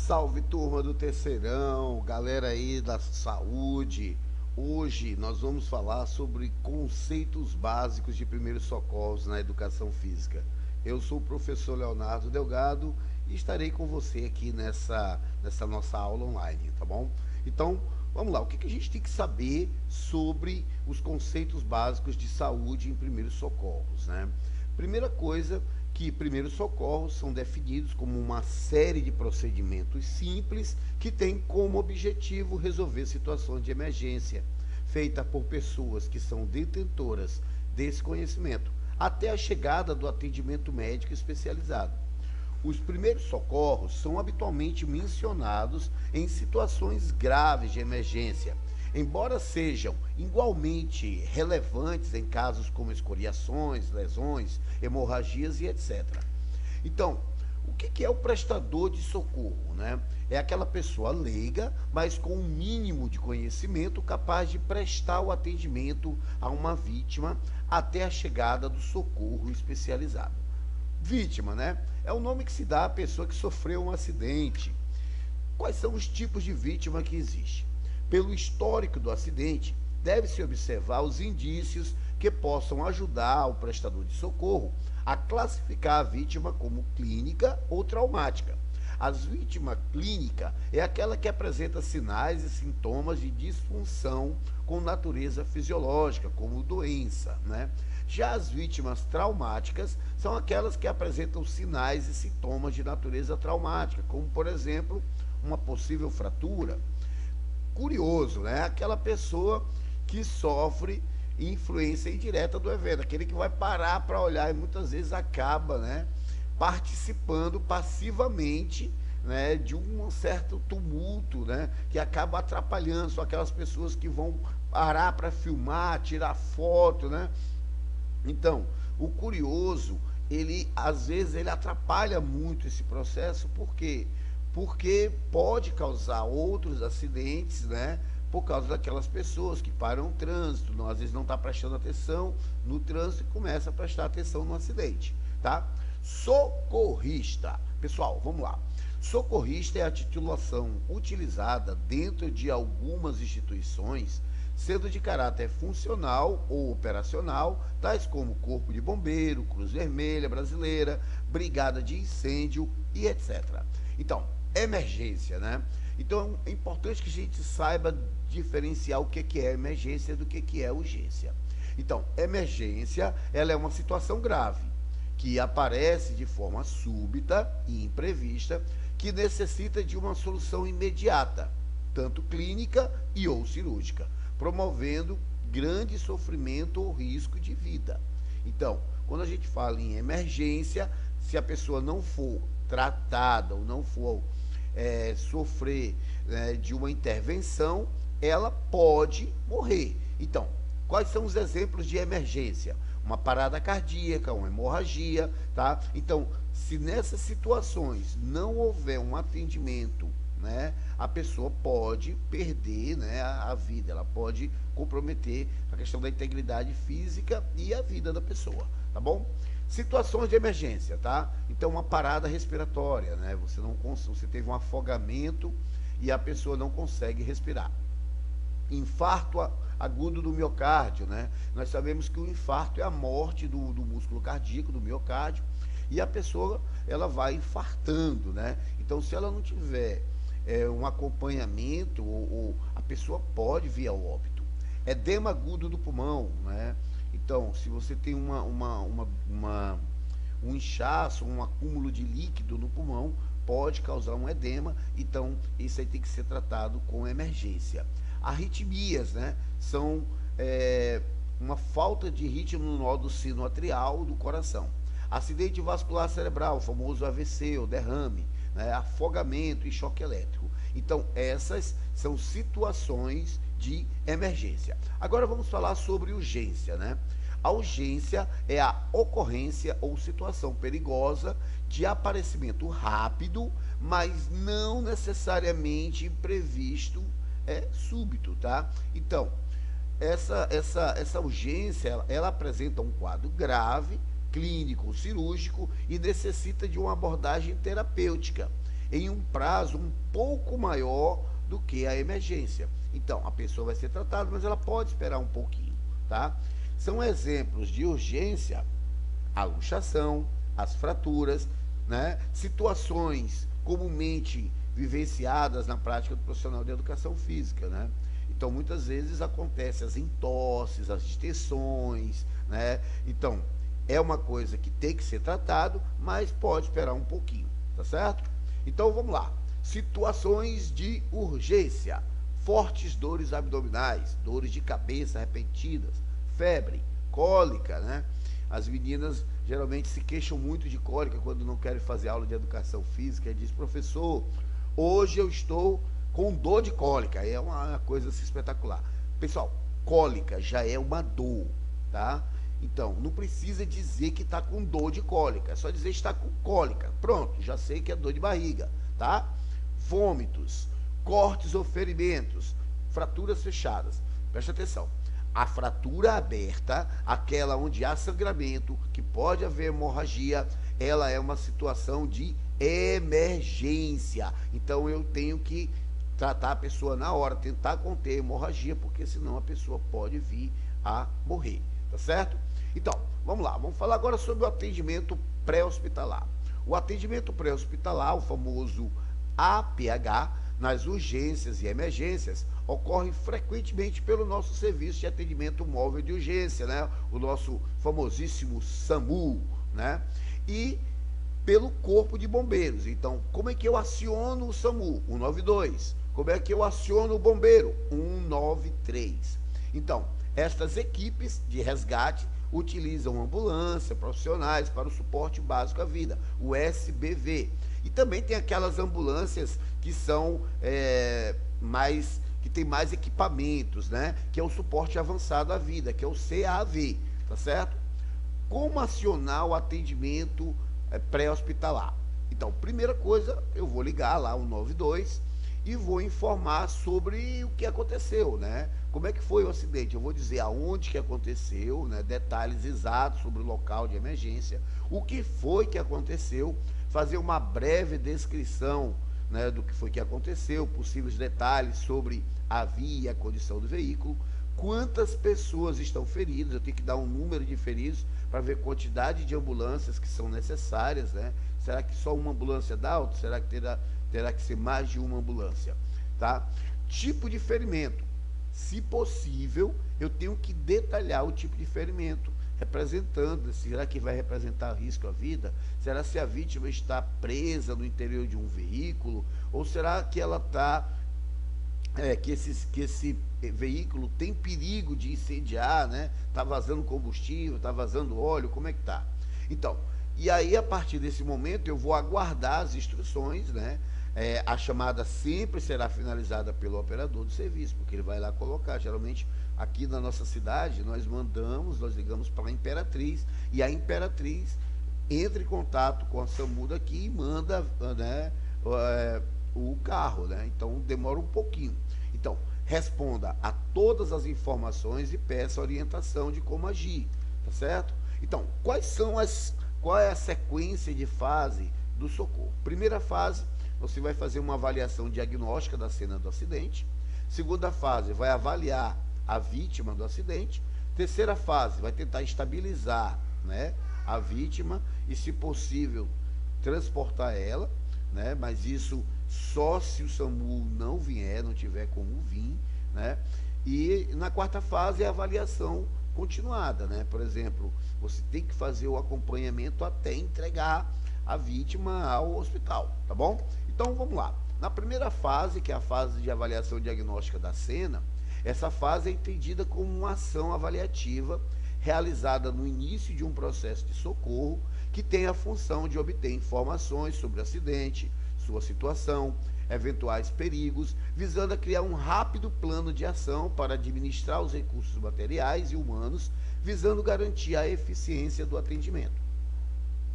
Salve turma do Terceirão, galera aí da saúde. Hoje nós vamos falar sobre conceitos básicos de primeiros socorros na educação física. Eu sou o professor Leonardo Delgado e estarei com você aqui nessa nossa aula online, tá bom? Então, vamos lá, o que a gente tem que saber sobre os conceitos básicos de saúde em primeiros socorros, né? Primeira coisa, que primeiros socorros são definidos como uma série de procedimentos simples que têm como objetivo resolver situações de emergência, feita por pessoas que são detentoras desse conhecimento, até a chegada do atendimento médico especializado. Os primeiros socorros são habitualmente mencionados em situações graves de emergência, embora sejam igualmente relevantes em casos como escoriações, lesões, hemorragias e etc. Então, o que é o prestador de socorro, né? É aquela pessoa leiga, mas com um mínimo de conhecimento capaz de prestar o atendimento a uma vítima até a chegada do socorro especializado. Vítima, né? É o nome que se dá à pessoa que sofreu um acidente. Quais são os tipos de vítima que existem? Pelo histórico do acidente, deve-se observar os indícios que possam ajudar o prestador de socorro a classificar a vítima como clínica ou traumática. A vítima clínica é aquela que apresenta sinais e sintomas de disfunção com natureza fisiológica, como doença, né? Já as vítimas traumáticas são aquelas que apresentam sinais e sintomas de natureza traumática, como, por exemplo, uma possível fratura. Curioso, né? Aquela pessoa que sofre influência indireta do evento, aquele que vai parar para olhar e muitas vezes acaba, né, participando passivamente, né, de um certo tumulto, né, que acaba atrapalhando. São aquelas pessoas que vão parar para filmar, tirar foto, né? Então, o curioso, ele às vezes ele atrapalha muito esse processo, por quê? Porque pode causar outros acidentes, né? Por causa daquelas pessoas que param o trânsito, às vezes não está prestando atenção no trânsito e começa a prestar atenção no acidente, tá? Socorrista. Pessoal, vamos lá. Socorrista é a titulação utilizada dentro de algumas instituições, sendo de caráter funcional ou operacional, tais como Corpo de Bombeiro, Cruz Vermelha Brasileira, Brigada de Incêndio e etc. Então, emergência, né? Então, é importante que a gente saiba diferenciar o que é emergência do que é urgência. Então, emergência, ela é uma situação grave, que aparece de forma súbita e imprevista, que necessita de uma solução imediata, tanto clínica e ou cirúrgica, promovendo grande sofrimento ou risco de vida. Então, quando a gente fala em emergência, se a pessoa não for tratada ou não for sofrer, né, de uma intervenção, ela pode morrer. Então, quais são os exemplos de emergência? Uma parada cardíaca, uma hemorragia, tá? Então, se nessas situações não houver um atendimento, né, a pessoa pode perder, né, a vida, ela pode comprometer a questão da integridade física e a vida da pessoa, tá bom? Situações de emergência, tá? Então, uma parada respiratória, né? Você teve um afogamento e a pessoa não consegue respirar. Infarto agudo do miocárdio, né? Nós sabemos que o infarto é a morte do músculo cardíaco, do miocárdio, e a pessoa, ela vai infartando, né? Então, se ela não tiver um acompanhamento, ou a pessoa pode vir ao óbito. Edema agudo do pulmão, né? Então, se você tem um inchaço, um acúmulo de líquido no pulmão, pode causar um edema. Então, isso aí tem que ser tratado com emergência. Arritmias, né, são uma falta de ritmo no nó do sino atrial do coração. Acidente vascular cerebral, o famoso AVC, ou derrame, né, afogamento e choque elétrico. Então, essas são situações de emergência. Agora vamos falar sobre urgência, né? A urgência é a ocorrência ou situação perigosa de aparecimento rápido, mas não necessariamente imprevisto, súbito, tá? Então, essa urgência, ela apresenta um quadro grave, clínico, cirúrgico, e necessita de uma abordagem terapêutica. em um prazo um pouco maior do que a emergência. Então, a pessoa vai ser tratada, mas ela pode esperar um pouquinho, tá? São exemplos de urgência: a luxação, as fraturas, né? Situações comumente vivenciadas na prática do profissional de educação física, né? Então, muitas vezes acontecem as entosses, as distensões, né? Então, é uma coisa que tem que ser tratado, mas pode esperar um pouquinho, tá certo? Então, vamos lá. Situações de urgência: fortes dores abdominais, dores de cabeça repentinas, febre, cólica, né? As meninas geralmente se queixam muito de cólica quando não querem fazer aula de educação física e diz: professor, hoje eu estou com dor de cólica. É uma coisa assim, espetacular. Pessoal, cólica já é uma dor, tá? Então, não precisa dizer que está com dor de cólica, é só dizer que está com cólica. Pronto, já sei que é dor de barriga, tá? Vômitos, cortes ou ferimentos, fraturas fechadas. Preste atenção. A fratura aberta, aquela onde há sangramento, que pode haver hemorragia, ela é uma situação de emergência. Então eu tenho que tratar a pessoa na hora, tentar conter a hemorragia, porque senão a pessoa pode vir a morrer, tá certo? Então, vamos lá, vamos falar agora sobre o atendimento pré-hospitalar. O atendimento pré-hospitalar, o famoso APH, nas urgências e emergências, ocorre frequentemente pelo nosso serviço de atendimento móvel de urgência, né? O nosso famosíssimo SAMU, né? E pelo Corpo de Bombeiros. Então, como é que eu aciono o SAMU? 192. Como é que eu aciono o bombeiro? 193. Então, estas equipes de resgate utilizam ambulância, profissionais para o suporte básico à vida, o SBV. E também tem aquelas ambulâncias que são que tem mais equipamentos, né? Que é o suporte avançado à vida, que é o CAV, tá certo? Como acionar o atendimento pré-hospitalar? Então, primeira coisa, eu vou ligar lá o 192 e vou informar sobre o que aconteceu, né? Como é que foi o acidente? Eu vou dizer aonde que aconteceu, né? Detalhes exatos sobre o local de emergência, o que foi que aconteceu, fazer uma breve descrição, né, do que foi que aconteceu, possíveis detalhes sobre a via e a condição do veículo, quantas pessoas estão feridas, eu tenho que dar um número de feridos para ver a quantidade de ambulâncias que são necessárias, né? Será que só uma ambulância dá, ou será que terá que ser mais de uma ambulância, tá? Tipo de ferimento: se possível, eu tenho que detalhar o tipo de ferimento, representando, será que vai representar risco à vida? Será se a vítima está presa no interior de um veículo? Ou será que ela está, que esse veículo tem perigo de incendiar, né? Está vazando combustível, está vazando óleo, como é que está? Então, e aí a partir desse momento eu vou aguardar as instruções, né? A chamada sempre será finalizada pelo operador do serviço, porque ele vai lá colocar. Geralmente, aqui na nossa cidade, nós ligamos para a Imperatriz, e a Imperatriz entra em contato com a SAMU daqui e manda, né, o carro, né? Então, demora um pouquinho. Então, responda a todas as informações e peça orientação de como agir, tá certo? Então, qual é a sequência de fase do socorro? Primeira fase, você vai fazer uma avaliação diagnóstica da cena do acidente. Segunda fase, vai avaliar a vítima do acidente. Terceira fase, vai tentar estabilizar, né, a vítima e, se possível, transportar ela, né? Mas isso só se o SAMU não vier, não tiver como vir, né? E na quarta fase é a avaliação continuada, né? Por exemplo, você tem que fazer o acompanhamento até entregar a vítima ao hospital, tá bom? Então vamos lá. Na primeira fase, que é a fase de avaliação diagnóstica da cena, essa fase é entendida como uma ação avaliativa realizada no início de um processo de socorro, que tem a função de obter informações sobre o acidente, sua situação, eventuais perigos, visando a criar um rápido plano de ação para administrar os recursos materiais e humanos, visando garantir a eficiência do atendimento.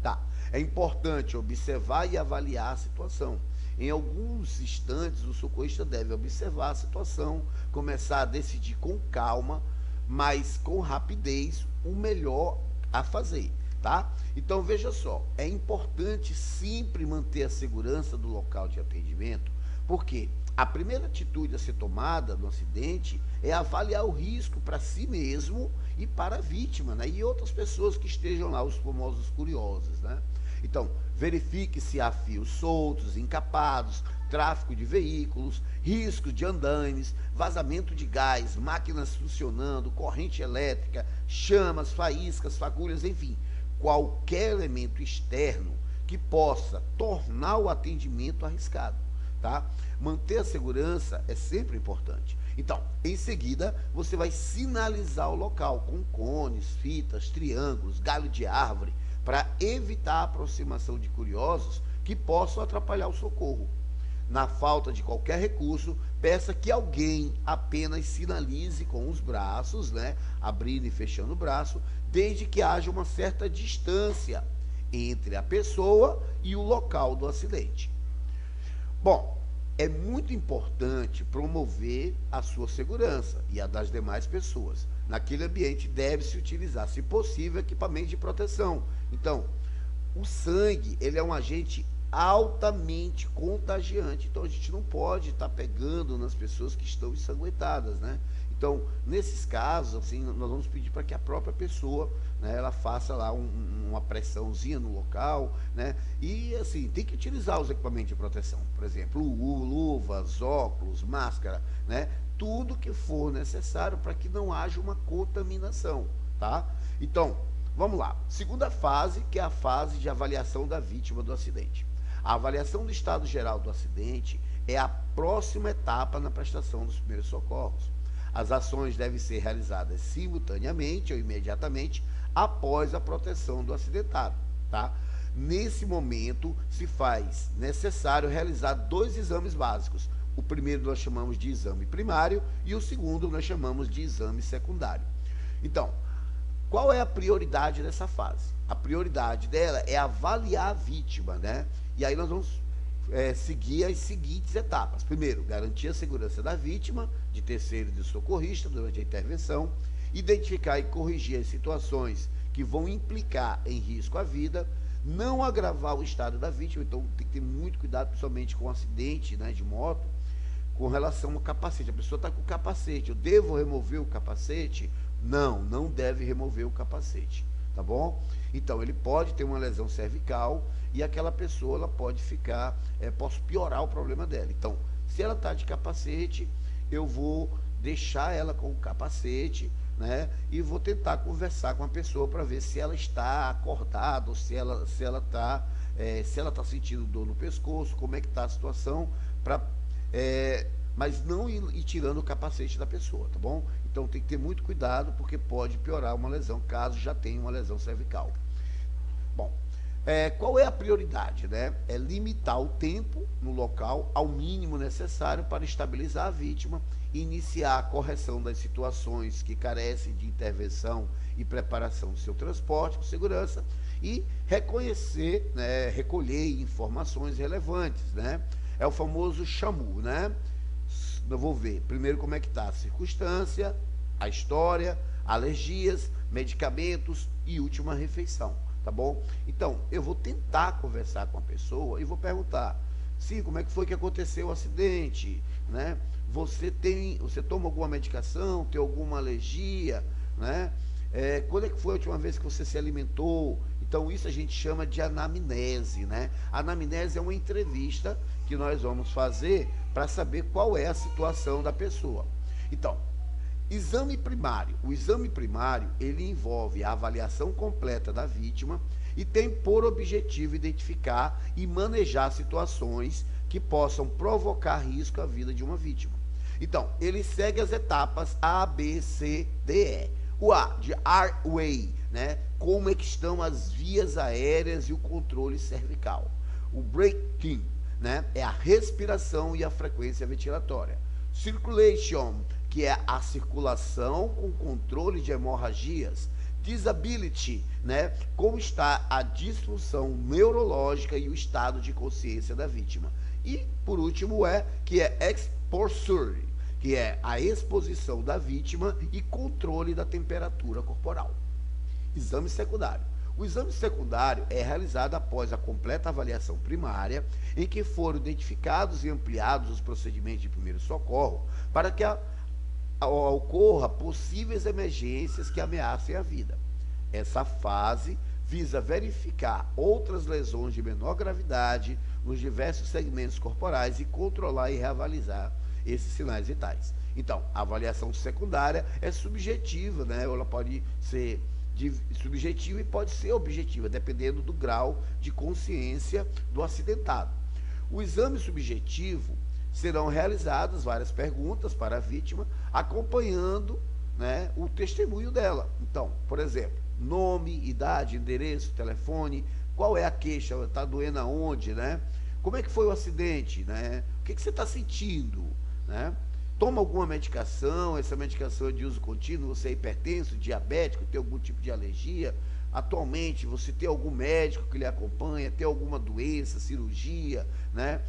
Tá. É importante observar e avaliar a situação. Em alguns instantes, o socorrista deve observar a situação, começar a decidir com calma, mas com rapidez, o melhor a fazer. tá? Então veja só, é importante sempre manter a segurança do local de atendimento, porque a primeira atitude a ser tomada no acidente é avaliar o risco para si mesmo e para a vítima, né? E outras pessoas que estejam lá, os famosos curiosos, né? Então, verifique se há fios soltos, encapados, tráfego de veículos, risco de andaimes, vazamento de gás, máquinas funcionando, corrente elétrica, chamas, faíscas, fagulhas, enfim, qualquer elemento externo que possa tornar o atendimento arriscado, tá? Manter a segurança é sempre importante. Então, em seguida, você vai sinalizar o local com cones, fitas, triângulos, galho de árvore, para evitar a aproximação de curiosos que possam atrapalhar o socorro. Na falta de qualquer recurso, peça que alguém apenas sinalize com os braços, né, abrindo e fechando o braço, desde que haja uma certa distância entre a pessoa e o local do acidente. Bom, é muito importante promover a sua segurança e a das demais pessoas. Naquele ambiente deve-se utilizar, se possível, equipamento de proteção. Então, o sangue, ele é um agente altamente contagiante, então a gente não pode estar pegando nas pessoas que estão ensanguentadas, né? Então, nesses casos, assim, nós vamos pedir para que a própria pessoa, né, ela faça lá uma pressãozinha no local, né? E, assim, tem que utilizar os equipamentos de proteção, por exemplo, luvas, óculos, máscara, né? Tudo que for necessário para que não haja uma contaminação, tá? Então, vamos lá. Segunda fase, que é a fase de avaliação da vítima do acidente. A avaliação do estado geral do acidente é a próxima etapa na prestação dos primeiros socorros. As ações devem ser realizadas simultaneamente ou imediatamente após a proteção do acidentado, tá? Nesse momento, se faz necessário realizar 2 exames básicos. O primeiro nós chamamos de exame primário e o segundo nós chamamos de exame secundário. Então, qual é a prioridade dessa fase? A prioridade dela é avaliar a vítima, né? E aí nós vamos seguir as seguintes etapas. Primeiro, garantir a segurança da vítima, de terceiro e de socorrista durante a intervenção, identificar e corrigir as situações que vão implicar em risco à vida, não agravar o estado da vítima, então tem que ter muito cuidado, principalmente com acidente, né, de moto, com relação ao capacete. A pessoa está com o capacete, eu devo remover o capacete? Não, não deve remover o capacete, tá bom? Então, ele pode ter uma lesão cervical e aquela pessoa, ela pode ficar, posso piorar o problema dela. Então, se ela está de capacete, eu vou deixar ela com o capacete, né? E vou tentar conversar com a pessoa para ver se ela está acordada ou se ela está sentindo dor no pescoço, como é que está a situação, mas não ir tirando o capacete da pessoa, tá bom? Então tem que ter muito cuidado, porque pode piorar uma lesão, caso já tenha uma lesão cervical. Bom, qual é a prioridade, né? É limitar o tempo no local ao mínimo necessário para estabilizar a vítima, iniciar a correção das situações que carecem de intervenção e preparação do seu transporte com segurança e reconhecer, né, recolher informações relevantes, né? É o famoso SHAMU, né? Eu vou ver primeiro como é que está a circunstância, a história, alergias, medicamentos e última refeição, tá bom? Então, eu vou tentar conversar com a pessoa e vou perguntar, sim, como é que foi que aconteceu o acidente, né? Você toma alguma medicação, tem alguma alergia, né? Quando é que foi a última vez que você se alimentou? Então, isso a gente chama de anamnese, né? A anamnese é uma entrevista que nós vamos fazer para saber qual é a situação da pessoa. Então, exame primário. O exame primário, ele envolve a avaliação completa da vítima e tem por objetivo identificar e manejar situações que possam provocar risco à vida de uma vítima. Então, ele segue as etapas A, B, C, D, E. O A, de airway, né? Como é que estão as vias aéreas e o controle cervical. O breathing, né? É a respiração e a frequência ventilatória. Circulation, que é a circulação com controle de hemorragias. Disability, né? Como está a disfunção neurológica e o estado de consciência da vítima. E, por último, que é exposure, que é a exposição da vítima e controle da temperatura corporal. Exame secundário. O exame secundário é realizado após a completa avaliação primária, em que foram identificados e ampliados os procedimentos de primeiro socorro para que ocorra possíveis emergências que ameacem a vida. Essa fase visa verificar outras lesões de menor gravidade nos diversos segmentos corporais e controlar e reavaliar esses sinais vitais. Então, a avaliação secundária é subjetiva, né? Ela pode ser subjetiva e pode ser objetiva, dependendo do grau de consciência do acidentado. O exame subjetivo serão realizadas várias perguntas para a vítima, acompanhando, né, o testemunho dela. Então, por exemplo, nome, idade, endereço, telefone, qual é a queixa, está doendo aonde, né? Como é que foi o acidente, né? O que você está sentindo, né? Toma alguma medicação, essa medicação é de uso contínuo, você é hipertenso, diabético, tem algum tipo de alergia? Atualmente, você tem algum médico que lhe acompanha, tem alguma doença, cirurgia, né?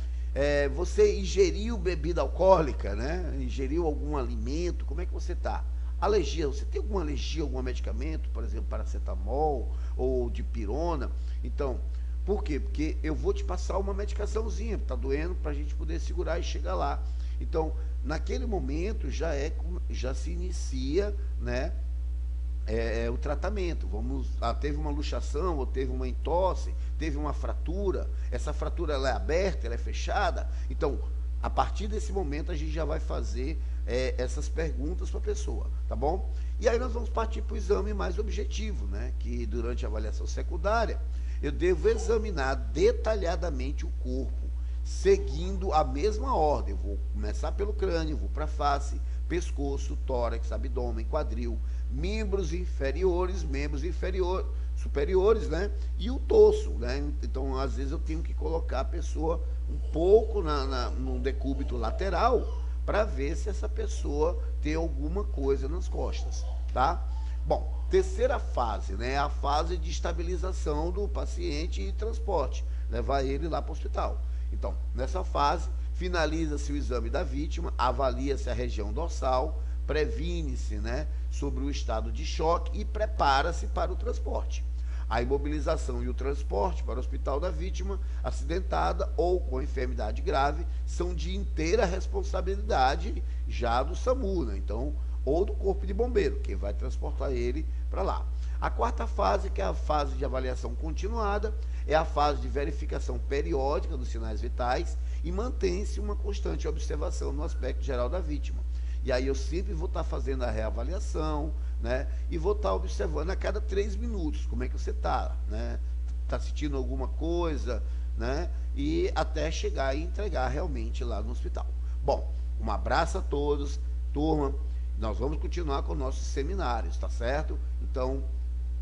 Você ingeriu bebida alcoólica, né? Ingeriu algum alimento, como é que você está? Alergia, você tem alguma alergia a algum medicamento, por exemplo, paracetamol ou dipirona? Então, por quê? Porque eu vou te passar uma medicaçãozinha, está doendo, para a gente poder segurar e chegar lá. Então, naquele momento já se inicia, né, o tratamento. Teve uma luxação, ou teve uma entorse, teve uma fratura. Essa fratura ela é aberta, ela é fechada. Então, a partir desse momento a gente já vai fazer essas perguntas para a pessoa, tá bom? E aí nós vamos partir para o exame mais objetivo, né? Que durante a avaliação secundária eu devo examinar detalhadamente o corpo, seguindo a mesma ordem. Eu vou começar pelo crânio, vou para a face, pescoço, tórax, abdômen, quadril, membros inferiores, superiores, né? E o torso, né? Então, às vezes eu tenho que colocar a pessoa um pouco no decúbito lateral para ver se essa pessoa tem alguma coisa nas costas, tá? Bom, terceira fase, né? A fase de estabilização do paciente e transporte, levar ele lá para o hospital. Então, nessa fase, finaliza-se o exame da vítima, avalia-se a região dorsal, previne-se, né, sobre o estado de choque e prepara-se para o transporte. A imobilização e o transporte para o hospital da vítima acidentada ou com enfermidade grave são de inteira responsabilidade já do SAMU, né? Então, ou do Corpo de Bombeiro, quem vai transportar ele para lá. A quarta fase, que é a fase de avaliação continuada, é a fase de verificação periódica dos sinais vitais e mantém-se uma constante observação no aspecto geral da vítima. E aí eu sempre vou estar fazendo a reavaliação, né? E vou estar observando a cada 3 minutos como é que você está, né? Está sentindo alguma coisa, né? E até chegar e entregar realmente lá no hospital. Bom, um abraço a todos, turma. Nós vamos continuar com nossos seminários, tá certo? Então,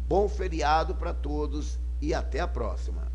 bom feriado para todos e até a próxima.